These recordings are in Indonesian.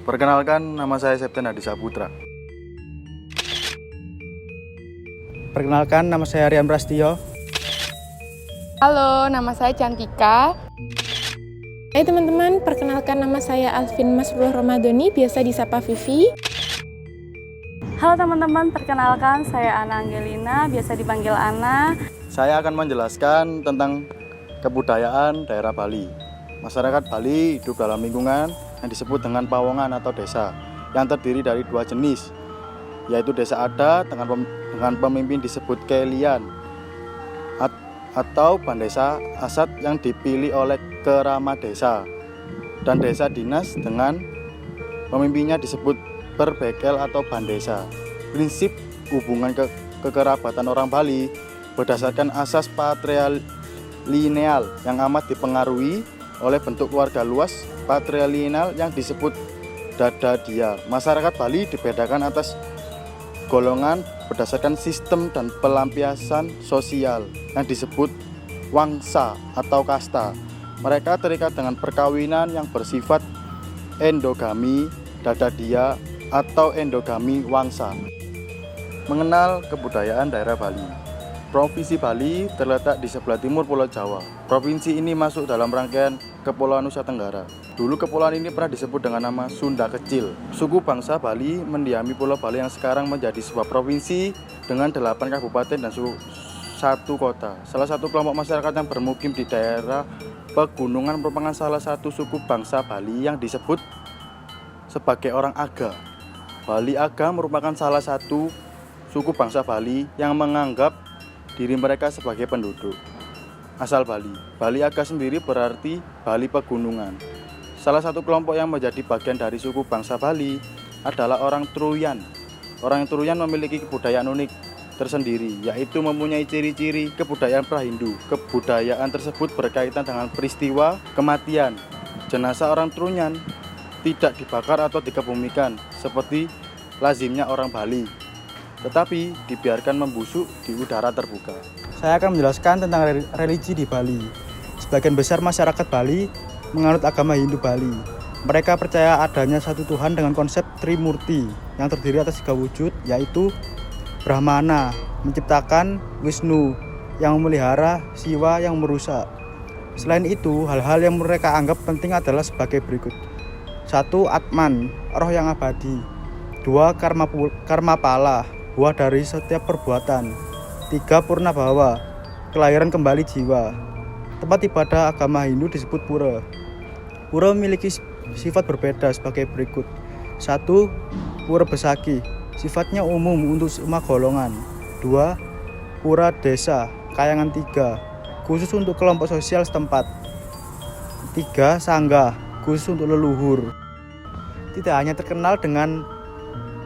Perkenalkan, nama saya Septian Hadi Saputra. Perkenalkan, nama saya Rian Prastio. Halo, nama saya Cantika. Hai teman-teman, perkenalkan nama saya Alvin Masrul Ramadhani, biasa disapa Vivi. Halo teman-teman, perkenalkan saya Ana Angelina, biasa dipanggil Ana. Saya akan menjelaskan tentang kebudayaan daerah Bali. Masyarakat Bali hidup dalam lingkungan yang disebut dengan pawongan atau desa, yang terdiri dari dua jenis, yaitu desa adat dengan pemimpin disebut kelian, atau bandesa asat yang dipilih oleh kerama desa, dan desa dinas dengan pemimpinnya disebut berbekel atau bandesa. Prinsip hubungan kekerabatan orang Bali berdasarkan asas patrilineal yang amat dipengaruhi oleh bentuk keluarga luas patrilineal yang disebut dadadia. Masyarakat Bali dibedakan atas golongan berdasarkan sistem dan pelampiasan sosial yang disebut wangsa atau kasta. Mereka terikat dengan perkawinan yang bersifat endogami dadadia atau endogami wangsa. Mengenal kebudayaan daerah Bali. Provinsi Bali terletak di sebelah timur Pulau Jawa. Provinsi ini masuk dalam rangkaian Kepulauan Nusa Tenggara. Dulu kepulauan ini pernah disebut dengan nama Sunda Kecil. Suku bangsa Bali mendiami Pulau Bali yang sekarang menjadi sebuah provinsi dengan 8 kabupaten dan 1 kota. Salah satu kelompok masyarakat yang bermukim di daerah pegunungan merupakan salah satu suku bangsa Bali yang disebut sebagai orang Aga. Bali Aga merupakan salah satu suku bangsa Bali yang menganggap diri mereka sebagai penduduk asal Bali. Bali Aga sendiri berarti Bali Pegunungan. Salah satu kelompok yang menjadi bagian dari suku bangsa Bali adalah orang Truyan. Orang Truyan memiliki kebudayaan unik tersendiri, yaitu mempunyai ciri-ciri kebudayaan pra-Hindu. Kebudayaan tersebut berkaitan dengan peristiwa kematian. Jenazah orang Truyan tidak dibakar atau dikebumikan seperti lazimnya orang Bali, tetapi dibiarkan membusuk di udara terbuka. Saya akan menjelaskan tentang religi di Bali. Sebagian besar masyarakat Bali menganut agama Hindu Bali. Mereka percaya adanya satu Tuhan dengan konsep Trimurti yang terdiri atas 3 wujud, yaitu Brahmana menciptakan, Wisnu yang memelihara, Siwa yang merusak. Selain itu, hal-hal yang mereka anggap penting adalah sebagai berikut. 1. Atman, roh yang abadi. 2. Karma pala, buah dari setiap perbuatan. 3. Purnabawa, kelahiran kembali jiwa. Tempat ibadah agama Hindu disebut pura. Pura memiliki sifat berbeda sebagai berikut. 1. Pura Besaki, sifatnya umum untuk semua golongan. 2. Pura desa, kayangan 3, khusus untuk kelompok sosial setempat. 3. Sangga, khusus untuk leluhur. Tidak hanya terkenal dengan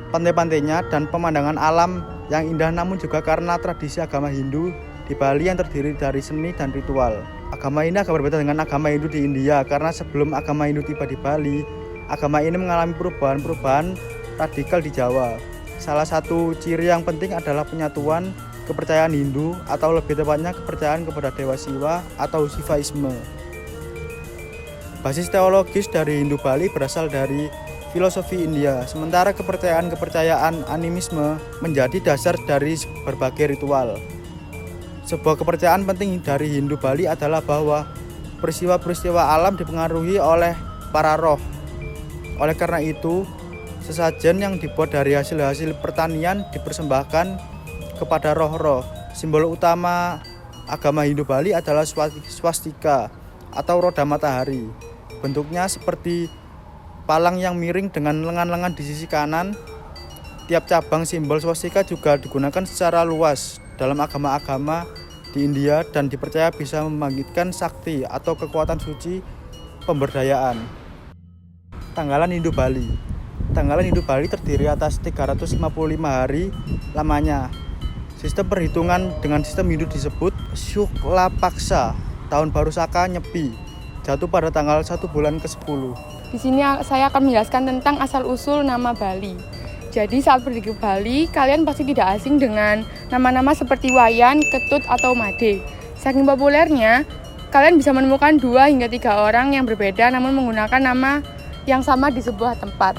pantai-pantainya dan pemandangan alam yang indah, namun juga karena tradisi agama Hindu di Bali yang terdiri dari seni dan ritual. Agama ini agak berbeda dengan agama Hindu di India, karena sebelum agama Hindu tiba di Bali, agama ini mengalami perubahan-perubahan radikal di Jawa. Salah satu ciri yang penting adalah penyatuan kepercayaan Hindu, atau lebih tepatnya kepercayaan kepada Dewa Siwa atau Sivaisme. Basis teologis dari Hindu Bali berasal dari filosofi India, sementara kepercayaan animisme menjadi dasar dari berbagai ritual. Sebuah kepercayaan penting dari Hindu Bali adalah bahwa peristiwa-peristiwa alam dipengaruhi oleh para roh. Oleh karena itu, sesajen yang dibuat dari hasil-hasil pertanian dipersembahkan kepada roh-roh. Simbol utama agama Hindu Bali adalah swastika atau roda matahari. Bentuknya seperti palang yang miring dengan lengan-lengan di sisi kanan. Tiap cabang simbol swastika juga digunakan secara luas dalam agama-agama di India dan dipercaya bisa membangkitkan sakti atau kekuatan suci pemberdayaan. Tanggalan Hindu Bali. Tanggalan Hindu Bali terdiri atas 355 hari lamanya. Sistem perhitungan dengan sistem Hindu disebut Shukla Paksa. Tahun baru Saka Nyepi jatuh pada tanggal 1 bulan ke-10. Di sini saya akan menjelaskan tentang asal-usul nama Bali. Jadi saat pergi ke Bali, kalian pasti tidak asing dengan nama-nama seperti Wayan, Ketut, atau Made. Saking populernya, kalian bisa menemukan 2 hingga 3 orang yang berbeda namun menggunakan nama yang sama di sebuah tempat.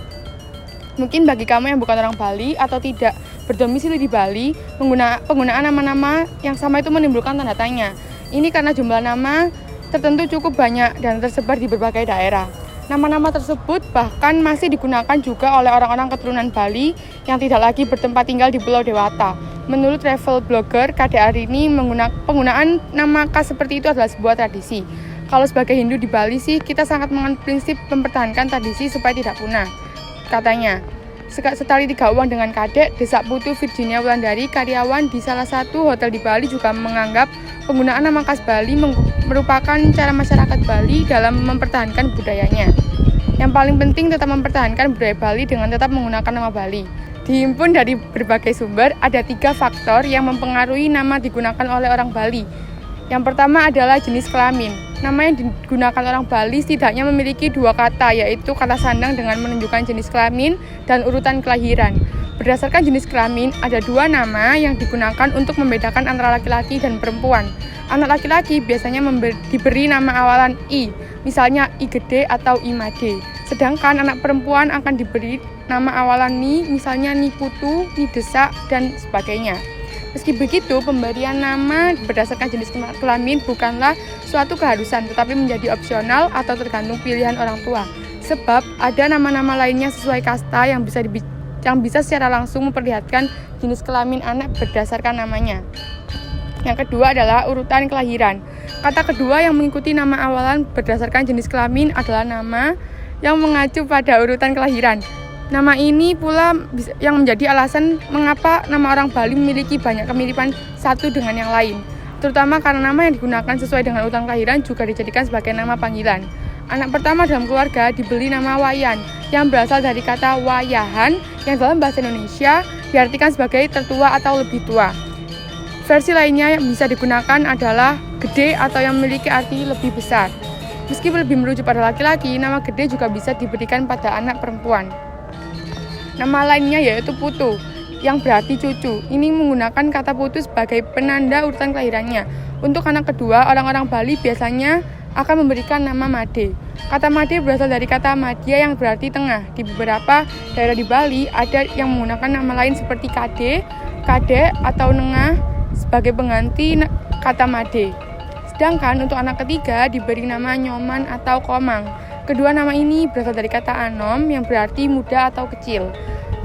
Mungkin bagi kamu yang bukan orang Bali atau tidak berdomisili di Bali, penggunaan nama-nama yang sama itu menimbulkan tanda tanya. Ini karena jumlah nama tertentu cukup banyak dan tersebar di berbagai daerah. Nama-nama tersebut bahkan masih digunakan juga oleh orang-orang keturunan Bali yang tidak lagi bertempat tinggal di Pulau Dewata. Menurut travel blogger KDR ini, penggunaan nama khas seperti itu adalah sebuah tradisi. Kalau sebagai Hindu di Bali sih, kita sangat menganut prinsip mempertahankan tradisi supaya tidak punah. Katanya, setali 3 uang dengan kadek, Desak Putu Virginia Wulandari, karyawan di salah satu hotel di Bali juga menganggap penggunaan nama khas Bali merupakan cara masyarakat Bali dalam mempertahankan budayanya. Yang paling penting tetap mempertahankan budaya Bali dengan tetap menggunakan nama Bali. Dihimpun dari berbagai sumber, ada 3 faktor yang mempengaruhi nama digunakan oleh orang Bali. Yang pertama adalah jenis kelamin. Nama yang digunakan orang Bali setidaknya memiliki 2 kata, yaitu kata sandang dengan menunjukkan jenis kelamin dan urutan kelahiran. Berdasarkan jenis kelamin, ada 2 nama yang digunakan untuk membedakan antara laki-laki dan perempuan. Anak laki-laki biasanya diberi nama awalan I, misalnya I Gede atau I Made. Sedangkan anak perempuan akan diberi nama awalan Ni, misalnya Ni Putu, Ni Desak, dan sebagainya. Meski begitu, pemberian nama berdasarkan jenis kelamin bukanlah suatu keharusan, tetapi menjadi opsional atau tergantung pilihan orang tua. Sebab ada nama-nama lainnya sesuai kasta yang bisa secara langsung memperlihatkan jenis kelamin anak berdasarkan namanya. Yang kedua adalah urutan kelahiran. Kata kedua yang mengikuti nama awalan berdasarkan jenis kelamin adalah nama yang mengacu pada urutan kelahiran. Nama ini pula yang menjadi alasan mengapa nama orang Bali memiliki banyak kemiripan satu dengan yang lain. Terutama karena nama yang digunakan sesuai dengan urutan kelahiran juga dijadikan sebagai nama panggilan. Anak pertama dalam keluarga diberi nama Wayan, yang berasal dari kata wayahan, yang dalam bahasa Indonesia diartikan sebagai tertua atau lebih tua. Versi lainnya yang bisa digunakan adalah gede atau yang memiliki arti lebih besar. Meski lebih merujuk pada laki-laki, nama gede juga bisa diberikan pada anak perempuan. Nama lainnya yaitu Putu, yang berarti cucu. Ini menggunakan kata Putu sebagai penanda urutan kelahirannya. Untuk anak kedua, orang-orang Bali biasanya akan memberikan nama Made. Kata Made berasal dari kata Madya yang berarti tengah. Di beberapa daerah di Bali ada yang menggunakan nama lain seperti Kade, Kadek, atau Nengah sebagai pengganti kata Made. Sedangkan untuk anak ketiga diberi nama Nyoman atau Komang. Kedua nama ini berasal dari kata Anom yang berarti muda atau kecil.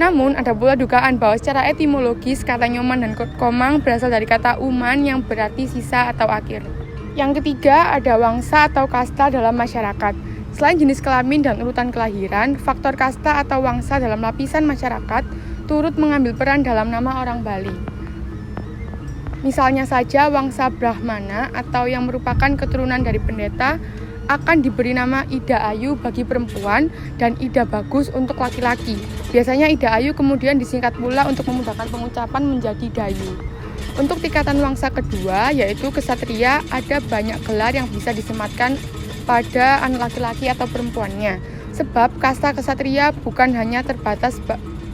Namun ada pula dugaan bahwa secara etimologis kata Nyoman dan Komang berasal dari kata Uman yang berarti sisa atau akhir. Yang ketiga ada wangsa atau kasta dalam masyarakat. Selain jenis kelamin dan urutan kelahiran, faktor kasta atau wangsa dalam lapisan masyarakat turut mengambil peran dalam nama orang Bali. Misalnya saja wangsa Brahmana atau yang merupakan keturunan dari pendeta akan diberi nama Ida Ayu bagi perempuan dan Ida Bagus untuk laki-laki. Biasanya Ida Ayu kemudian disingkat pula untuk memudahkan pengucapan menjadi Dayu. Untuk tingkatan wangsa kedua, yaitu kesatria, ada banyak gelar yang bisa disematkan pada anak laki-laki atau perempuannya. Sebab kasta kesatria bukan hanya terbatas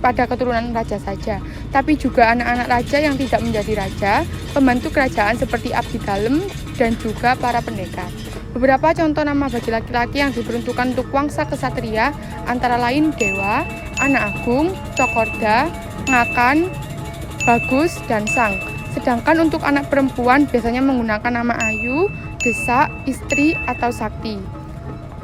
pada keturunan raja saja, tapi juga anak-anak raja yang tidak menjadi raja, pembantu kerajaan seperti abdi dalem, dan juga para pendekar. Beberapa contoh nama bagi laki-laki yang diperuntukkan untuk wangsa kesatria antara lain Dewa, Anak Agung, Cokorda, Ngakan, Bagus, dan Sang. Sedangkan untuk anak perempuan biasanya menggunakan nama Ayu, Desak, Istri, atau Sakti.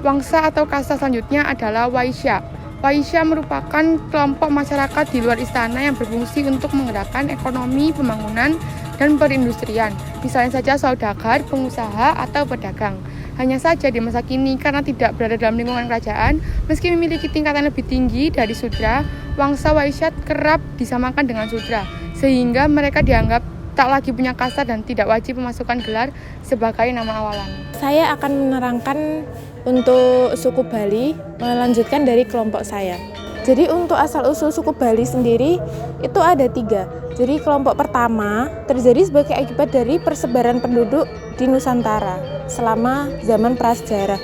Wangsa atau kasta selanjutnya adalah Waisya. Waisya merupakan kelompok masyarakat di luar istana yang berfungsi untuk menggerakkan ekonomi, pembangunan, dan perindustrian. Misalnya saja saudagar, pengusaha, atau pedagang. Hanya saja di masa kini karena tidak berada dalam lingkungan kerajaan, meski memiliki tingkatan lebih tinggi dari sudra, wangsa Waisya kerap disamakan dengan sudra, sehingga mereka dianggap tak lagi punya kasta dan tidak wajib memasukkan gelar sebagai nama awalan. Saya akan menerangkan untuk suku Bali, melanjutkan dari kelompok saya. Jadi untuk asal-usul suku Bali sendiri itu ada 3. Jadi kelompok pertama terjadi sebagai akibat dari persebaran penduduk di Nusantara selama zaman prasejarah.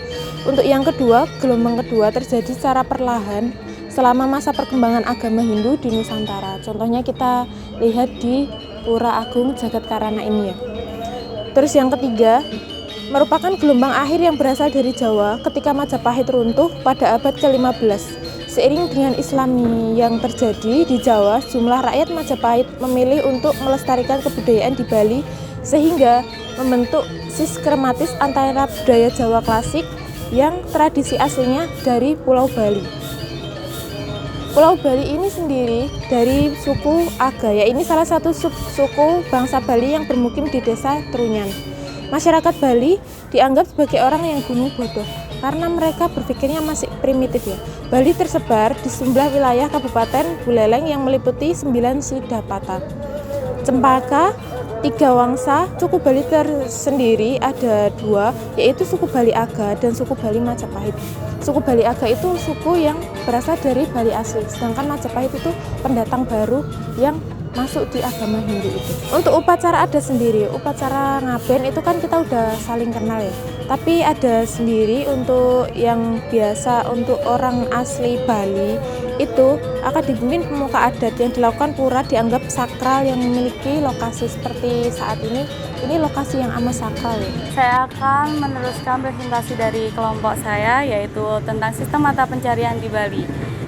Untuk yang kedua, gelombang kedua terjadi secara perlahan selama masa perkembangan agama Hindu di Nusantara. Contohnya kita lihat di Pura Agung Jagatkarana ini ya. Terus yang ketiga, merupakan gelombang akhir yang berasal dari Jawa ketika Majapahit runtuh pada abad ke-15. Seiring dengan Islami yang terjadi di Jawa, jumlah rakyat Majapahit memilih untuk melestarikan kebudayaan di Bali sehingga membentuk sistematis antara budaya Jawa klasik yang tradisi aslinya dari Pulau Bali. Pulau Bali ini sendiri dari suku Aga, ya ini salah satu suku bangsa Bali yang bermukim di desa Trunyan. Masyarakat Bali dianggap sebagai orang yang gunung bodoh karena mereka berpikirnya masih primitif ya. Bali tersebar di sejumlah wilayah Kabupaten Buleleng yang meliputi 9 sidapata. Cempaka, 3 Wangsa, suku Bali tersendiri ada 2, yaitu suku Bali Aga dan suku Bali Majapahit. Suku Bali Aga itu suku yang berasal dari Bali asli, sedangkan Majapahit itu pendatang baru yang masuk di agama Hindu itu. Untuk upacara adat sendiri, upacara ngaben itu kan kita udah saling kenal ya. Tapi ada sendiri untuk yang biasa untuk orang asli Bali itu akan dipimpin pemuka adat yang dilakukan pura dianggap sakral yang memiliki lokasi seperti saat ini lokasi yang amat sakral ya. Saya akan meneruskan presentasi dari kelompok saya, yaitu tentang sistem mata pencarian di Bali.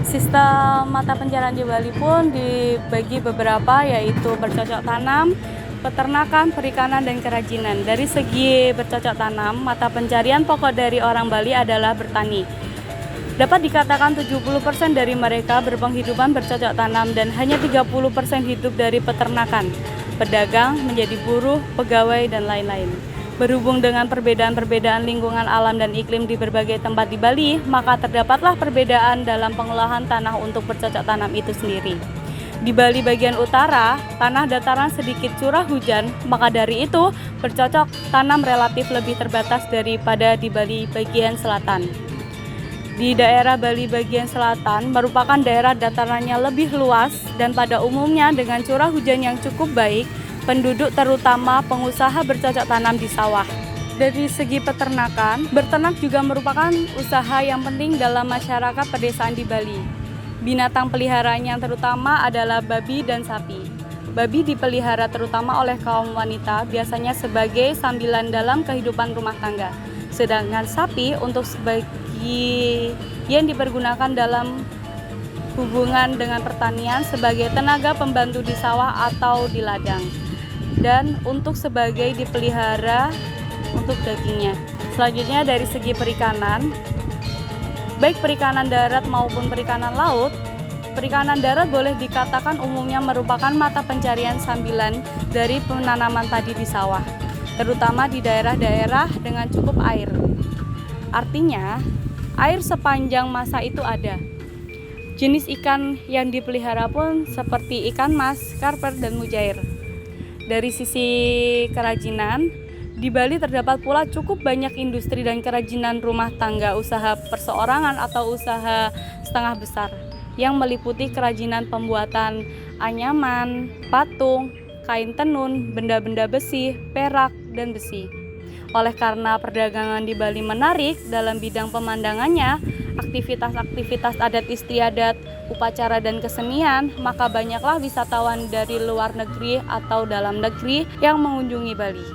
Sistem mata pencarian di Bali pun dibagi beberapa, yaitu bercocok tanam, peternakan, perikanan, dan kerajinan. Dari segi bercocok tanam, mata pencarian pokok dari orang Bali adalah bertani. Dapat dikatakan 70% dari mereka berpenghidupan bercocok tanam dan hanya 30% hidup dari peternakan, pedagang, menjadi buruh, pegawai, dan lain-lain. Berhubung dengan perbedaan-perbedaan lingkungan alam dan iklim di berbagai tempat di Bali, maka terdapatlah perbedaan dalam pengolahan tanah untuk bercocok tanam itu sendiri. Di Bali bagian utara, tanah dataran sedikit curah hujan, maka dari itu bercocok tanam relatif lebih terbatas daripada di Bali bagian selatan. Di daerah Bali bagian selatan merupakan daerah datarannya lebih luas dan pada umumnya dengan curah hujan yang cukup baik, penduduk terutama pengusaha bercocok tanam di sawah. Dari segi peternakan, berternak juga merupakan usaha yang penting dalam masyarakat pedesaan di Bali. Binatang peliharaannya terutama adalah babi dan sapi. Babi dipelihara terutama oleh kaum wanita, biasanya sebagai sambilan dalam kehidupan rumah tangga. Sedangkan sapi untuk yang dipergunakan dalam hubungan dengan pertanian sebagai tenaga pembantu di sawah atau di ladang, dan untuk sebagai dipelihara untuk dagingnya. Selanjutnya dari segi perikanan, baik perikanan darat maupun perikanan laut, perikanan darat boleh dikatakan umumnya merupakan mata pencarian sambilan dari penanaman padi di sawah, terutama di daerah-daerah dengan cukup air. Artinya, air sepanjang masa itu ada. Jenis ikan yang dipelihara pun seperti ikan mas, karper, dan mujair. Dari sisi kerajinan, di Bali terdapat pula cukup banyak industri dan kerajinan rumah tangga, usaha perseorangan atau usaha setengah besar, yang meliputi kerajinan pembuatan anyaman, patung, kain tenun, benda-benda besi, perak, dan besi. Oleh karena perdagangan di Bali menarik dalam bidang pemandangannya, aktivitas-aktivitas adat istiadat, upacara, dan kesenian, maka banyaklah wisatawan dari luar negeri atau dalam negeri yang mengunjungi Bali.